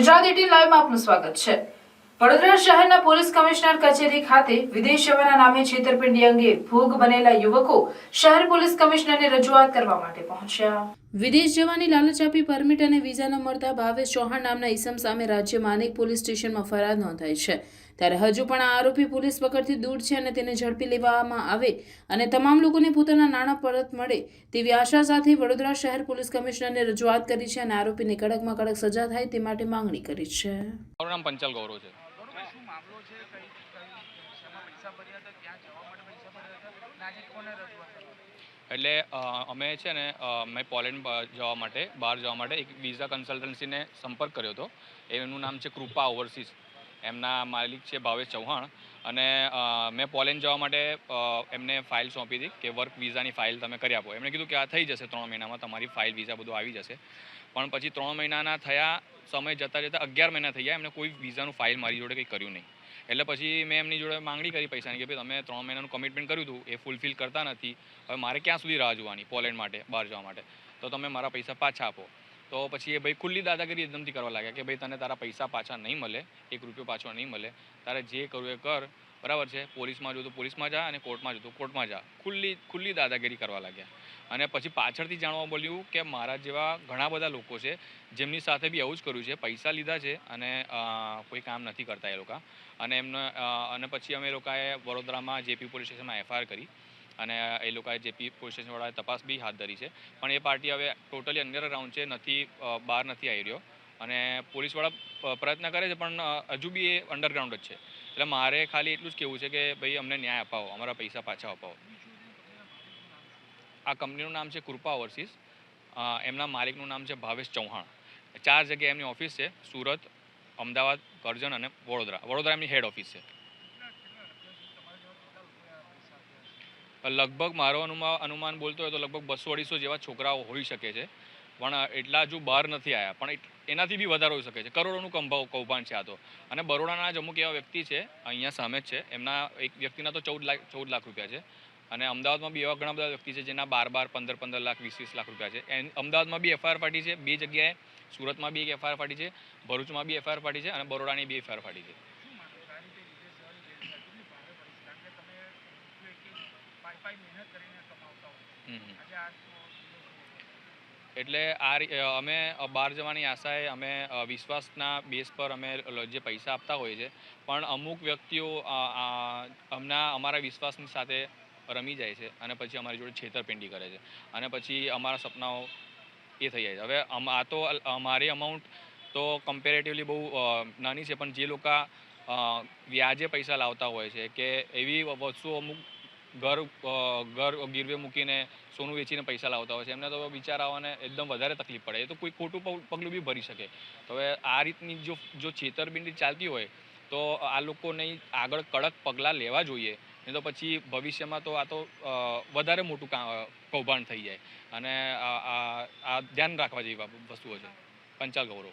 ગુજરાત 18 લાઈવમાં આપનું સ્વાગત છે। વડોદરા શહેરના પોલીસ કમિશનર કચેરી ખાતે વિદેશ જવાના નામે છેતરપિંડી અંગે ભોગ બનેલા યુવકો શહેર પોલીસ કમિશનરને રજૂઆત કરવા માટે પહોંચ્યા। વિદેશ જવાની લાલચ આપી પરમિટ અને વિઝા ન મળતા ભાવેશ ચૌહાણ નામના ઈસમ સામે રાજ્યમાં અનેક પોલીસ સ્ટેશનમાં ફરિયાદ નોંધાઈ છે। ત્યારે હજુ પણ આ આરોપી પોલીસ પકડથી દૂર છે અને તેને ઝડપી લેવામાં આવે અને તમામ લોકોને પોતાના નાણાં પરત મળે તેવી આશા સાથે વડોદરા શહેર પોલીસ કમિશનરને રજૂઆત કરી છે અને આરોપીને કડકમાં કડક સજા થાય તે માટે માંગણી કરી છે। મારું નામ પંચાલ ગૌરવ છે। એટલે અમે છે ને મેં પોલેન્ડ જવા માટે બહાર જવા માટે એક વિઝા કન્સલ્ટન્સીને સંપર્ક કર્યો હતો। એનું નામ છે કૃપા ઓવરસીઝ। એમના માલિક છે ભાવેશ ચૌહાણ અને મેં પોલેન્ડ જવા માટે એમને ફાઇલ સોંપી હતી કે વર્ક વિઝાની ફાઇલ તમે કરી આપો। એમણે કીધું કે આ થઈ જશે 3 મહિનામાં તમારી ફાઇલ વિઝા બધું આવી જશે। પણ પછી 3 મહિનાના થયા, સમય જતાં 11 મહિના થઈ ગયા, એમને કોઈ વિઝાનું ફાઇલ મારી જોડે કંઈ કર્યું નહીં। એટલે પછી મેં એમની જોડે માંગણી કરી પૈસાની કે ભાઈ તમે 3 મહિનાનું કમિટમેન્ટ કર્યું હતું એ ફૂલફિલ કરતા નથી, હવે મારે ક્યાં સુધી રાહ જોવાની પોલેન્ડ માટે બહાર જવા માટે, તો તમે મારા પૈસા પાછા આપો। તો પછી એ ભાઈ ખુલ્લી દાદાગીરી એકદમથી કરવા લાગ્યા કે ભાઈ તને તારા પૈસા પાછા નહીં મળે, 1 રૂપિયો પાછો નહીં મળે, તારે જે કરવું એ કર, બરાબર છે, પોલીસમાં જો તો પોલીસમાં જા અને કોર્ટમાં જો તો કોર્ટમાં જા, ખુલ્લી દાદાગીરી કરવા લાગ્યા। અને પછી પાછળથી જાણવા મળ્યું કે મારા જેવા ઘણા બધા લોકો છે જેમની સાથે બી આવું જ કર્યું છે, પૈસા લીધા છે અને કોઈ કામ નથી કરતા એ લોકો। અને પછી અમે લોકોએ વડોદરામાં જેપી પોલીસ સ્ટેશનમાં FIR કરી અને એ લોકોએ જેપી પોલીસ સ્ટેશનવાળાએ તપાસ બી હાથ ધરી છે। પણ એ પાર્ટી હવે ટોટલી અંડરગ્રાઉન્ડ છે, બહાર નથી આવી રહ્યો અને પોલીસવાળા પ્રયત્ન કરે છે પણ હજુ બી એ અંડરગ્રાઉન્ડ જ છે। એટલે મારે ખાલી એટલું જ કહેવું છે કે ભાઈ અમને ન્યાય અપાવો, અમારા પૈસા પાછા અપાવો। આ કંપનીનું નામ છે કૃપા ઓવરસીઝ। એમના માલિકનું નામ છે ભાવેશ ચૌહાણ। 4 જગ્યાએ એમની ઓફિસ છે, સુરત, અમદાવાદ, કરજણ અને વડોદરા એમની હેડ ઓફિસ છે। લગભગ મારો અનુમાન બોલતો હોય તો લગભગ 200-250 જેવા છોકરાઓ હોઈ શકે છે, પણ એટલા હજુ બહાર નથી આવ્યા, પણ એનાથી બી વધારે હોઈ શકે છે। કરોડોનું કૌભાંડ છે આ તો। અને બરોડાના જ અમુક એવા વ્યક્તિ છે, અહીંયા સામે જ છે, એમના એક વ્યક્તિના તો 14 લાખ રૂપિયા છે અને અમદાવાદમાં બી એવા ઘણા બધા વ્યક્તિ છે જેના 12, 15 લાખ, 20 લાખ રૂપિયા છે। અમદાવાદમાં બી FIR પાર્ટી છે 2 જગ્યાએ, સુરતમાં બી એક FIR પાર્ટી છે, ભરૂચમાં બી FIR પાર્ટી છે અને બરોડાની બી FIR પાર્ટી છે। એટલે અમે બહાર જવાની આશાએ અમે વિશ્વાસના બેઝ પર અમે જે પૈસા આપતા હોઈએ છીએ, પણ અમુક વ્યક્તિઓ અમારા વિશ્વાસની સાથે રમી જાય છે અને પછી અમારી જોડે છેતરપિંડી કરે છે અને પછી અમારા સપનાઓ એ થઈ જાય છે। હવે આ તો અમારી અમાઉન્ટ તો કમ્પેરેટિવલી બહુ નાની છે, પણ જે લોકો વ્યાજે પૈસા લાવતા હોય છે કે એવી વસ્તુઓ અમુક ઘર ગીરવે મૂકીને સોનું વેચીને પૈસા લાવતા હોય છે, એમને તો બિચારાઓને એકદમ વધારે તકલીફ પડે। એ તો કોઈ ખોટું પગલું બી ભરી શકે। તો હવે આ રીતની જો છેતરપિંડી ચાલતી હોય તો આ લોકોને આગળ કડક પગલાં લેવા જોઈએ, નહીં તો પછી ભવિષ્યમાં તો આ તો વધારે મોટું કૌભાંડ થઈ જાય અને આ ધ્યાન રાખવા જેવી વસ્તુઓ છે। પંચાલ ગૌરવ।